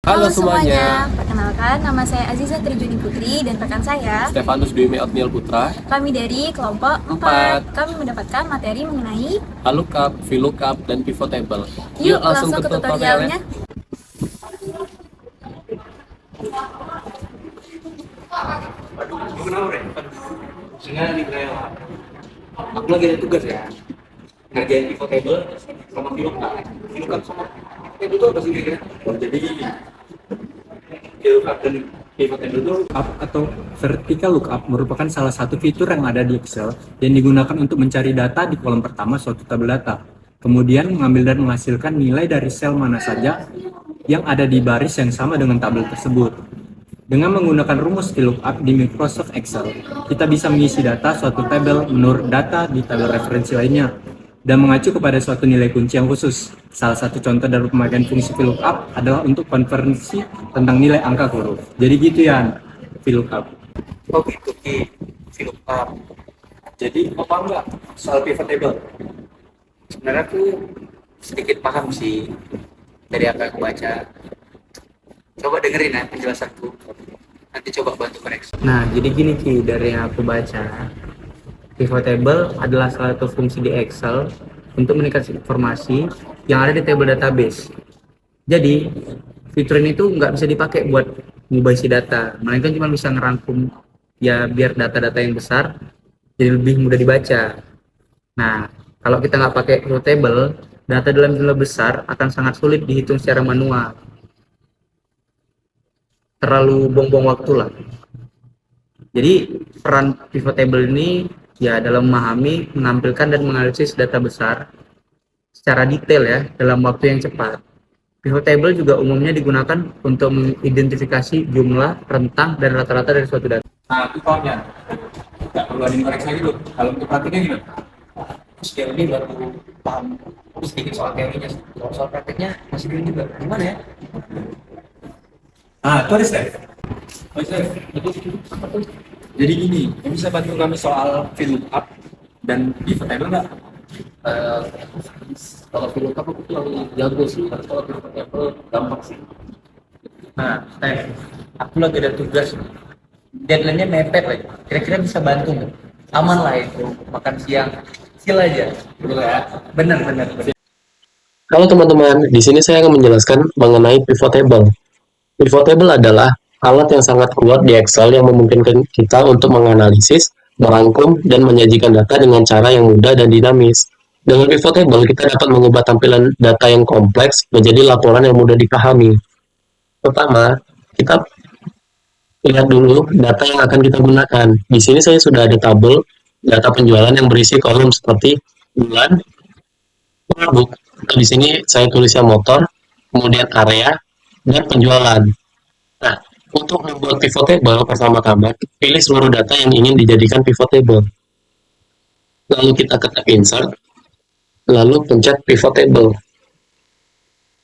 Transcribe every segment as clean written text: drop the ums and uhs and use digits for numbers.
Halo Halo semuanya, perkenalkan nama saya Aziza Trijuni Putri dan rekan saya. Stefanus Dwi Otniel Putra. Kami dari kelompok 4. Kami mendapatkan materi mengenai HLOOKUP, VLOOKUP, dan Pivot Table. Yuk langsung ke tutorialnya. Aku lagi ada tugas ya, ngerjain pivot table sama VLOOKUP. VLOOKUP sama pivot table itu apa sih kira-kira? Jadi gini, VLOOKUP dan pivot table itu Lookup atau vertical lookup merupakan salah satu fitur yang ada di Excel yang digunakan untuk mencari data di kolom pertama suatu tabel data. Kemudian mengambil dan menghasilkan nilai dari sel mana saja yang ada di baris yang sama dengan tabel tersebut. Dengan menggunakan rumus VLOOKUP di Microsoft Excel, kita bisa mengisi data suatu tabel menurut data di tabel referensi lainnya dan mengacu kepada suatu nilai kunci yang khusus. Salah satu contoh dari pemakaian fungsi VLOOKUP adalah untuk konversi tentang nilai angka huruf. Jadi gitu ya, VLOOKUP. oh gitu di VLOOKUP. Jadi apa enggak soal pivot table? Sebenarnya aku sedikit paham sih dari apa yang aku baca. Coba dengerin ya penjelasanku. Nanti coba bantu koreksi. Nah, jadi gini Ki, dari yang aku baca, pivot table adalah salah satu fungsi di Excel untuk meningkatkan informasi yang ada di table database. Jadi, fitur ini tuh nggak bisa dipakai buat mengubah isi data, melainkan cuma bisa ngerangkum ya biar data-data yang besar jadi lebih mudah dibaca. Nah, kalau kita nggak pakai pivot table, data dalam jumlah besar akan sangat sulit dihitung secara manual. Terlalu buang-buang waktu lah. Jadi peran pivot table ini ya dalam memahami, menampilkan dan menganalisis data besar secara detail ya dalam waktu yang cepat. Pivot table juga umumnya digunakan untuk mengidentifikasi jumlah, rentang, dan rata-rata dari suatu data. Nah, itu pahamnya. Nggak perlu ada yang koreksi lagi tuh. Kalau untuk praktiknya gimana? Terus kayak ini baru paham sedikit soal teorinya. Kalau soal praktiknya masih belum juga. Gimana ya? Itu ada Steph. Oh, Chef, apa tuh? Jadi gini, kamu bisa bantu kami soal VLOOKUP dan Pivot Table nggak? Kalau VLOOKUP aku tuh yang jago sih, tapi kalau pivot table gampang sih. Nah, aku lagi ada tugas. Deadline-nya mepet lagi. Kira-kira bisa bantu nggak? Aman lah itu. Makan siang, chill aja. Bener. Halo teman-teman, di sini saya akan menjelaskan mengenai pivot table. Pivot table adalah alat yang sangat kuat di Excel yang memungkinkan kita untuk menganalisis, merangkum, dan menyajikan data dengan cara yang mudah dan dinamis. Dengan pivot table, kita dapat mengubah tampilan data yang kompleks menjadi laporan yang mudah dipahami. Pertama, kita lihat dulu data yang akan kita gunakan. Di sini saya sudah ada tabel data penjualan yang berisi kolom seperti bulan, produk. Di sini saya tulisnya motor, kemudian area, dan penjualan. Nah, untuk membuat pivot table, pertama-tama pilih seluruh data yang ingin dijadikan pivot table. Lalu kita ketik insert, lalu pencet pivot table.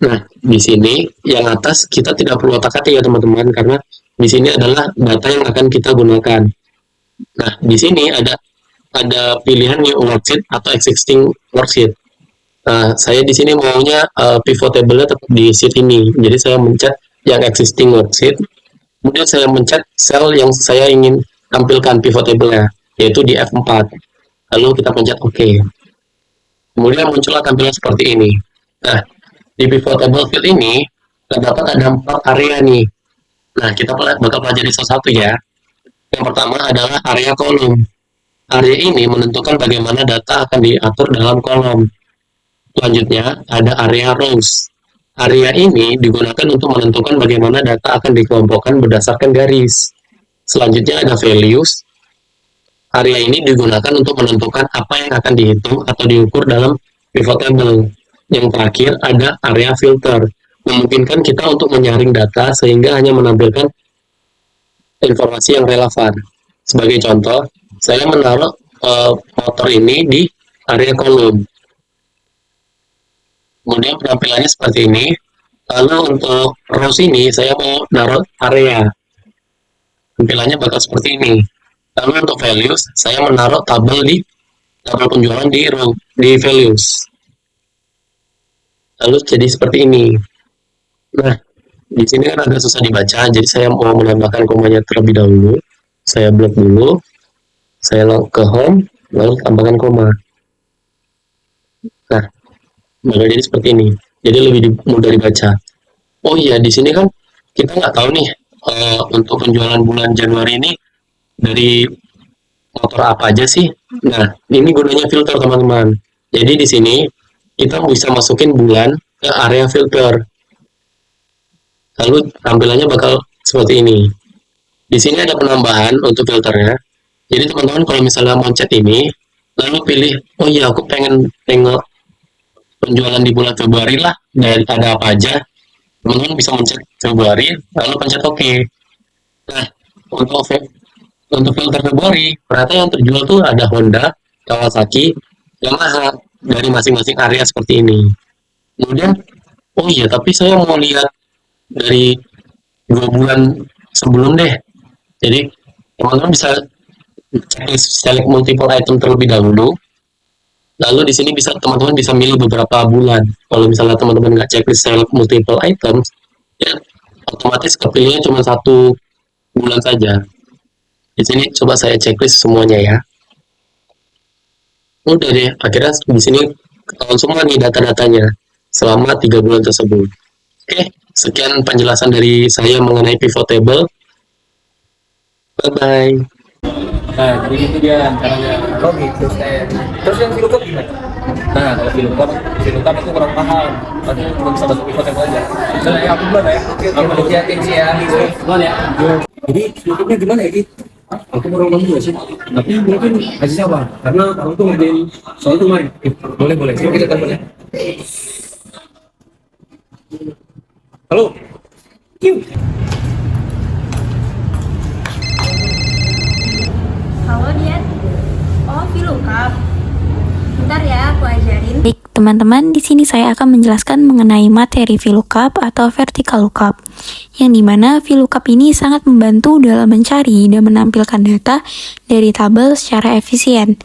Nah, di sini yang atas kita tidak perlu otak-atik ya teman-teman, karena di sini adalah data yang akan kita gunakan. Nah, di sini ada pilihan new worksheet atau existing worksheet. Nah, saya di sini maunya pivot table-nya tetap di sheet ini. Jadi saya mencet yang existing worksheet. Kemudian saya mencet sel yang saya ingin tampilkan pivot table-nya, yaitu di F4. Lalu kita pencet OK. Kemudian muncullah tampilan seperti ini. Nah, di pivot table field ini terdapat ada 4 area nih. Nah, kita bakal pelajari salah satu ya. Yang pertama adalah area kolom. Area ini menentukan bagaimana data akan diatur dalam kolom. Selanjutnya, ada area rows. Area ini digunakan untuk menentukan bagaimana data akan dikelompokkan berdasarkan garis. Selanjutnya ada values. Area ini digunakan untuk menentukan apa yang akan dihitung atau diukur dalam pivot table. Yang terakhir ada area filter. Memungkinkan kita untuk menyaring data sehingga hanya menampilkan informasi yang relevan. Sebagai contoh, saya menaruh motor ini di area kolom. Kemudian penampilannya seperti ini. Lalu untuk rows ini saya mau naruh area. Tampilannya bakal seperti ini. Lalu untuk values saya menaruh tabel penjualan di values. Lalu jadi seperti ini. Nah, Di sini kan agak susah dibaca, jadi saya mau menambahkan komanya terlebih dahulu. Saya blok dulu, saya ke home, lalu tambahkan koma. Nah, bakal jadi seperti ini. Jadi lebih mudah dibaca. Oh iya, di sini kan kita nggak tahu nih untuk penjualan bulan Januari ini dari motor apa aja sih. Nah, ini gunanya filter teman-teman. Jadi di sini kita bisa masukin bulan ke area filter. Lalu tampilannya bakal seperti ini. Di sini ada penambahan untuk filternya. Jadi teman-teman kalau misalnya mencet ini, lalu pilih, oh iya aku pengen tengok penjualan di bulan Februari lah, dan ada apa aja. Teman-teman bisa mencet Februari, lalu pencet OK. Nah, untuk filter Februari, ternyata yang terjual tuh ada Honda, Kawasaki, Yamaha, dari masing-masing area seperti ini. Kemudian, oh iya, tapi saya mau lihat dari 2 bulan sebelum deh. Jadi, teman-teman bisa select multiple item terlebih dahulu. Lalu di sini teman-teman bisa milih beberapa bulan. Kalau misalnya teman-teman nggak checklist select multiple items, ya otomatis kepilihnya cuma 1 bulan saja. Di sini coba saya checklist semuanya ya. Udah deh, akhirnya di sini ketahuan semua nih data-datanya selama 3 bulan tersebut. Oke, sekian penjelasan dari saya mengenai pivot table. Bye-bye. Nah, jadi itu dia caranya. Oh gitu saya. Terus yang VLOOKUP gimana? Nah, kalau VLOOKUP itu kurang paham. Aku cuma bisa bantu pivot table aja. Misalnya ya, aku duluan ya. Oke, dijatin sih ya. Duluan ya. Jadi VLOOKUP-nya gimana ya, Ki? Aku mau ngomong juga sih. Tapi mungkin kasih siapa? Karena aku tuh ngerjain soal itu main. Boleh. Yuk kita telepon ya. Halo. Yuk. Halo Dian. Oh, VLOOKUP. Bentar ya, aku ajarin. Baik, teman-teman, di sini saya akan menjelaskan mengenai materi VLOOKUP atau vertical lookup. Yang dimana VLOOKUP ini sangat membantu dalam mencari dan menampilkan data dari tabel secara efisien.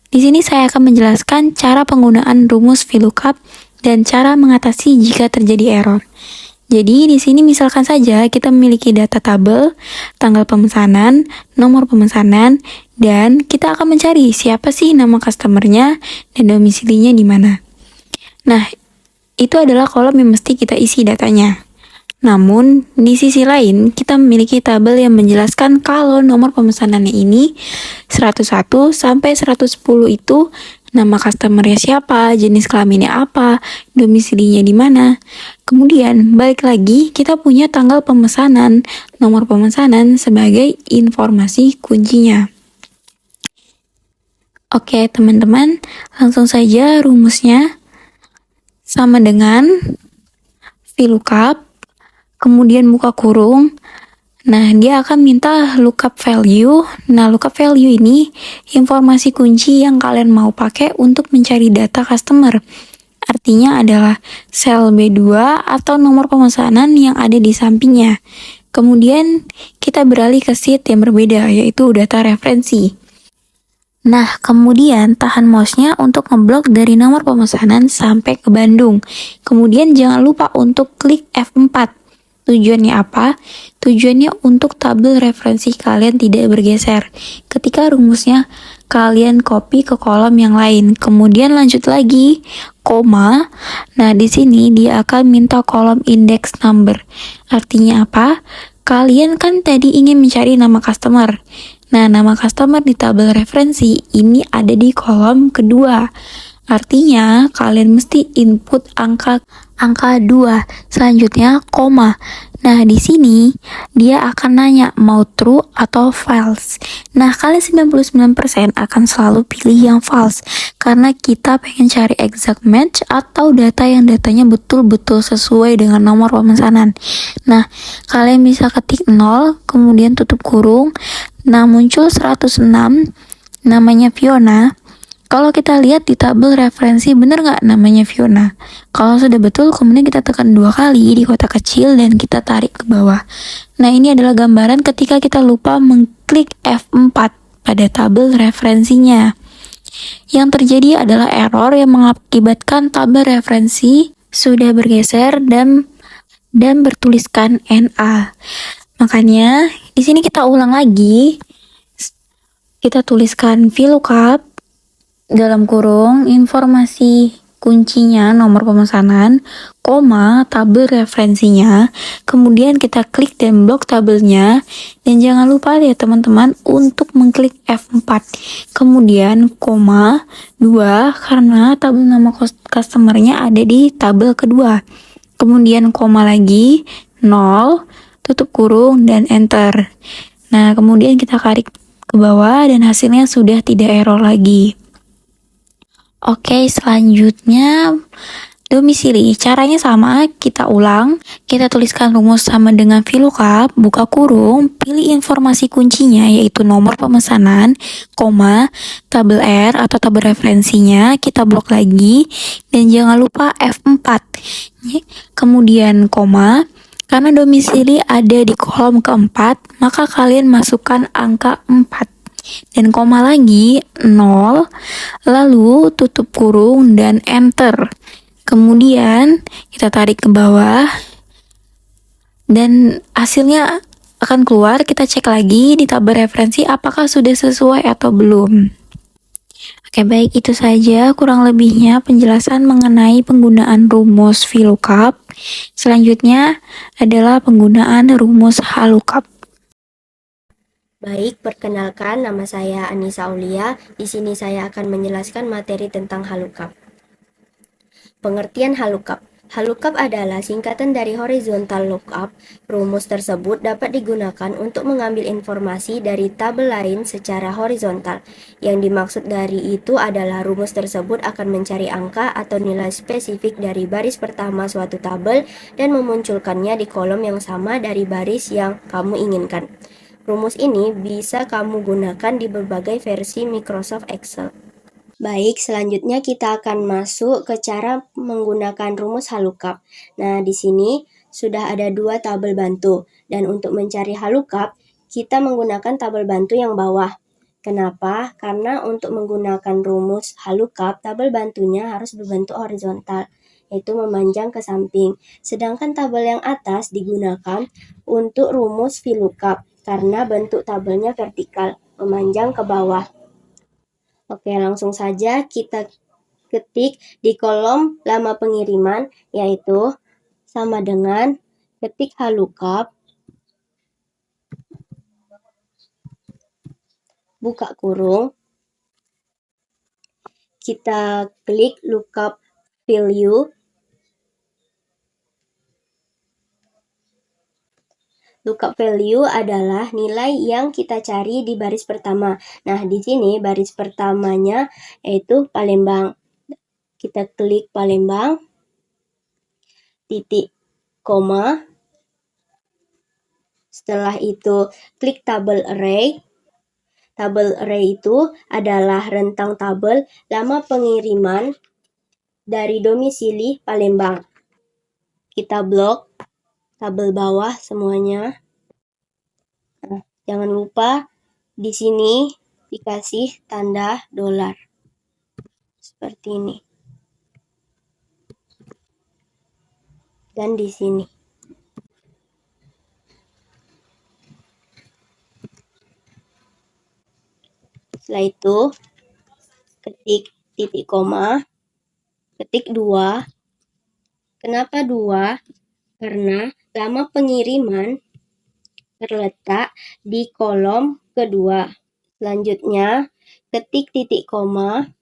Di sini saya akan menjelaskan cara penggunaan rumus VLOOKUP dan cara mengatasi jika terjadi error. Jadi di sini misalkan saja kita memiliki data tabel, tanggal pemesanan, nomor pemesanan, dan kita akan mencari siapa sih nama customernya dan domisilinya di mana. Nah, itu adalah kolom yang mesti kita isi datanya. Namun, di sisi lain, kita memiliki tabel yang menjelaskan kalau nomor pemesanannya ini 101 sampai 110 itu nama customernya siapa, jenis kelaminnya apa, domisilinya di mana. Kemudian, balik lagi, kita punya tanggal pemesanan, nomor pemesanan sebagai informasi kuncinya. Oke, teman-teman, langsung saja rumusnya sama dengan VLOOKUP, kemudian buka kurung. Nah, dia akan minta lookup value. Nah, lookup value ini informasi kunci yang kalian mau pakai untuk mencari data customer. Artinya adalah sel B2 atau nomor pemesanan yang ada di sampingnya. Kemudian, kita beralih ke sheet yang berbeda, yaitu data referensi. Nah, kemudian tahan mouse-nya untuk ngeblok dari nomor pemesanan sampai ke Bandung. Kemudian jangan lupa untuk klik F4. Tujuannya apa? Tujuannya untuk tabel referensi kalian tidak bergeser. Ketika rumusnya kalian copy ke kolom yang lain. Kemudian lanjut lagi, koma. Nah, di sini dia akan minta kolom index number. Artinya apa? Kalian kan tadi ingin mencari nama customer. Nah, nama customer di tabel referensi ini ada di kolom kedua. Artinya, kalian mesti input angka 2, selanjutnya koma. Nah, di sini dia akan nanya mau true atau false. Nah, kalian 99% akan selalu pilih yang false karena kita pengen cari exact match atau data yang datanya betul-betul sesuai dengan nomor pemesanan. Nah, kalian bisa ketik 0, kemudian tutup kurung. Nah, muncul 106, namanya Fiona. Kalau kita lihat di tabel referensi, bener nggak namanya Fiona? Kalau sudah betul, kemudian kita tekan 2 kali di kotak kecil dan kita tarik ke bawah. Nah, ini adalah gambaran ketika kita lupa mengklik F4 pada tabel referensinya. Yang terjadi adalah error yang mengakibatkan tabel referensi sudah bergeser dan dan bertuliskan NA. Makanya di sini kita ulang lagi. Kita tuliskan VLOOKUP dalam kurung informasi kuncinya nomor pemesanan, koma, tabel referensinya, kemudian kita klik dan blok tabelnya, dan jangan lupa ya teman-teman untuk mengklik F4, kemudian koma, 2, karena tabel nama customernya ada di tabel kedua, kemudian koma lagi, 0, tutup kurung, dan enter. Nah, kemudian kita tarik ke bawah dan hasilnya sudah tidak error lagi. Oke, selanjutnya domisili. Caranya sama, kita ulang. Kita tuliskan rumus sama dengan VLOOKUP, buka kurung, pilih informasi kuncinya yaitu nomor pemesanan, koma, tabel R atau tabel referensinya, kita blok lagi, dan jangan lupa F4. Kemudian koma, karena domisili ada di kolom keempat, maka kalian masukkan angka 4. Dan koma lagi 0, lalu tutup kurung dan enter. Kemudian kita tarik ke bawah dan hasilnya akan keluar. Kita cek lagi di tabel referensi apakah sudah sesuai atau belum. Oke, baik, itu saja kurang lebihnya penjelasan mengenai penggunaan rumus VLOOKUP. Selanjutnya adalah penggunaan rumus HLOOKUP. Baik, perkenalkan, nama saya Anissa Aulia. Di sini saya akan menjelaskan materi tentang HLOOKUP. Pengertian HLOOKUP. HLOOKUP adalah singkatan dari horizontal lookup. Rumus tersebut dapat digunakan untuk mengambil informasi dari tabel lain secara horizontal. Yang dimaksud dari itu adalah rumus tersebut akan mencari angka atau nilai spesifik dari baris pertama suatu tabel dan memunculkannya di kolom yang sama dari baris yang kamu inginkan. Rumus ini bisa kamu gunakan di berbagai versi Microsoft Excel. Baik, selanjutnya kita akan masuk ke cara menggunakan rumus HLOOKUP. Nah, di sini sudah ada 2 tabel bantu. Dan untuk mencari HLOOKUP, kita menggunakan tabel bantu yang bawah. Kenapa? Karena untuk menggunakan rumus HLOOKUP, tabel bantunya harus berbentuk horizontal, yaitu memanjang ke samping. Sedangkan tabel yang atas digunakan untuk rumus VLOOKUP, karena bentuk tabelnya vertikal, memanjang ke bawah. Oke, langsung saja kita ketik di kolom lama pengiriman, yaitu sama dengan ketik HLOOKUP, buka kurung, kita klik lookup value. Lookup value adalah nilai yang kita cari di baris pertama. Nah, di sini baris pertamanya yaitu Palembang. Kita klik Palembang, titik, koma. Setelah itu, klik tabel array. Tabel array itu adalah rentang tabel lama pengiriman dari domisili Palembang. Kita blok tabel bawah semuanya. Nah, jangan lupa di sini dikasih tanda dolar. Seperti ini. Dan di sini. Setelah itu, ketik titik koma, ketik 2. Kenapa 2? Karena lama pengiriman terletak di kolom kedua. Selanjutnya, ketik titik koma,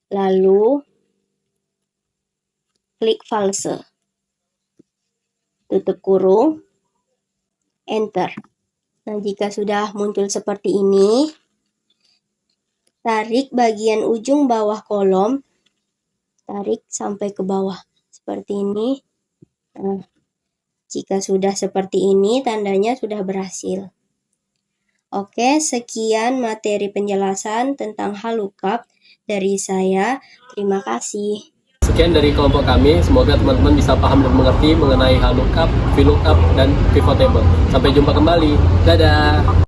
lalu klik false. Tutup kurung, enter. Nah, jika sudah muncul seperti ini, tarik bagian ujung bawah kolom, tarik sampai ke bawah. Seperti ini. Nah, jika sudah seperti ini, tandanya sudah berhasil. Oke, sekian materi penjelasan tentang HLOOKUP dari saya. Terima kasih. Sekian dari kelompok kami, semoga teman-teman bisa paham dan mengerti mengenai HLOOKUP, VLOOKUP, dan pivot table. Sampai jumpa kembali. Dadah!